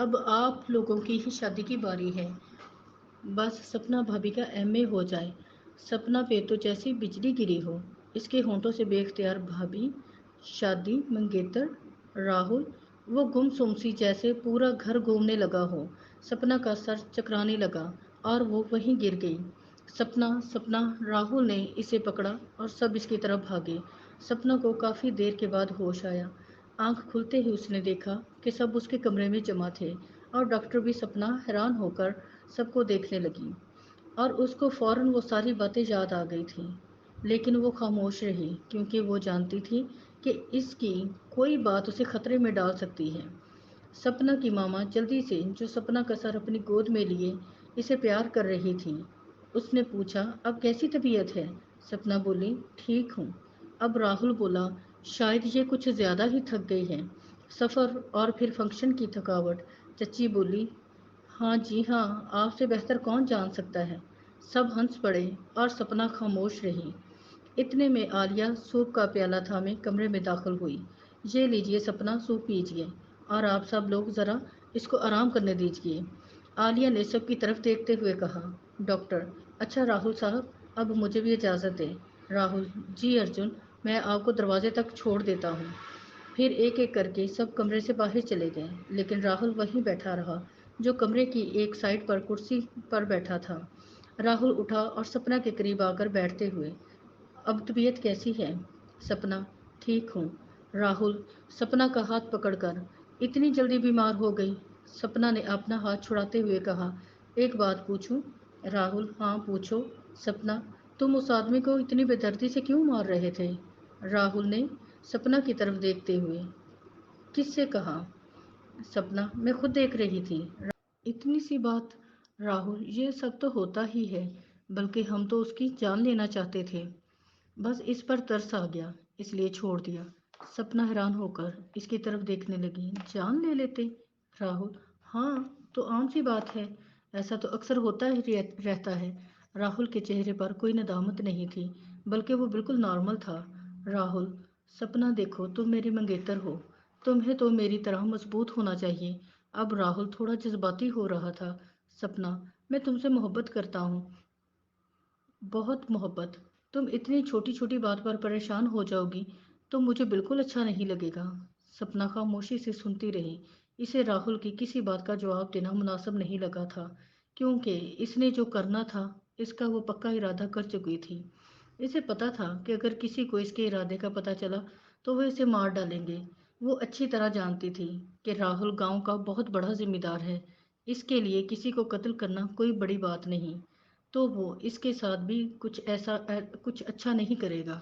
अब आप लोगों की ही शादी की बारी है। बस सपना भाभी का एमए हो जाए। सपना पे तो जैसी बिजली गिरी हो। इसके होंठों से बेख्तियार भाभी, शादी, मंगेतर, राहुल। वो गुमसुम सी जैसे पूरा घर घूमने लगा हो। सपना का सर चकराने लगा और वो वहीं गिर गई। सपना सपना राहुल ने इसे पकड़ा और सब इसकी तरफ भागे। सपना को काफ़ी देर के बाद होश आया। आंख खुलते ही उसने देखा कि सब उसके कमरे में जमा थे और डॉक्टर भी। सपना हैरान होकर सबको देखने लगी और उसको फौरन वो सारी बातें याद आ गई थीं। लेकिन वो खामोश रही क्योंकि वो जानती थी कि इसकी कोई बात उसे खतरे में डाल सकती है। सपना की मामा जल्दी से, जो सपना का सर अपनी गोद में लिए इसे प्यार कर रही थी, उसने पूछा, अब कैसी तबीयत है? सपना बोली, ठीक हूँ। अब राहुल बोला, शायद ये कुछ ज़्यादा ही थक गई है, सफ़र और फिर फंक्शन की थकावट। चच्ची बोली, हाँ जी हाँ, आपसे बेहतर कौन जान सकता है। सब हंस पड़े और सपना खामोश रही। इतने में आलिया सूप का प्याला थामे कमरे में दाखिल हुई। ये लीजिए सपना, सूप पीजिए और आप सब लोग ज़रा इसको आराम करने दीजिए। आलिया ने सबकी तरफ देखते हुए कहा। डॉक्टर, अच्छा राहुल साहब, अब मुझे भी इजाज़त दें। राहुल, जी अर्जुन, मैं आपको दरवाजे तक छोड़ देता हूँ। फिर एक एक करके सब कमरे से बाहर चले गए, लेकिन राहुल वहीं बैठा रहा, जो कमरे की एक साइड पर कुर्सी पर बैठा था। राहुल उठा और सपना के करीब आकर बैठते हुए, अब तबीयत कैसी है? सपना, ठीक हूँ। राहुल, सपना का हाथ पकड़कर, इतनी जल्दी बीमार हो गई? सपना ने अपना हाथ छुड़ाते हुए कहा, एक बात पूछूं? राहुल, हाँ पूछो। सपना, तुम उस आदमी को इतनी बेदर्दी से क्यों मार रहे थे? राहुल ने सपना की तरफ देखते हुए, किससे कहा? सपना, मैं खुद देख रही थी। इतनी सी बात? राहुल, ये सब तो होता ही है, बल्कि हम तो उसकी जान लेना चाहते थे। बस इस पर तरस आ गया, इसलिए छोड़ दिया। सपना हैरान होकर इसकी तरफ देखने लगी। जान ले लेते? राहुल, हाँ तो आम सी बात है, ऐसा तो अक्सर होता ही रहता है। राहुल के चेहरे पर कोई नदामत नहीं थी, बल्कि वो बिल्कुल नॉर्मल था। राहुल, सपना देखो, तुम मेरी मंगेतर हो, तुम्हें तो मेरी तरह मजबूत होना चाहिए। अब राहुल थोड़ा जज्बाती हो रहा था। सपना, मैं तुमसे मोहब्बत करता हूँ, बहुत मोहब्बत। तुम इतनी छोटी छोटी बात पर परेशान हो जाओगी तो मुझे बिल्कुल अच्छा नहीं लगेगा। सपना खामोशी से सुनती रही। इसे राहुल की किसी बात का जवाब देना मुनासिब नहीं लगा था, क्योंकि इसने जो करना था इसका वो पक्का इरादा कर चुकी थी। इसे पता था कि अगर किसी को इसके इरादे का पता चला तो वह इसे मार डालेंगे। वो अच्छी तरह जानती थी कि राहुल गांव का बहुत बड़ा जिम्मेदार है। इसके लिए किसी को कत्ल करना कोई बड़ी बात नहीं, तो वो इसके साथ भी कुछ अच्छा नहीं करेगा।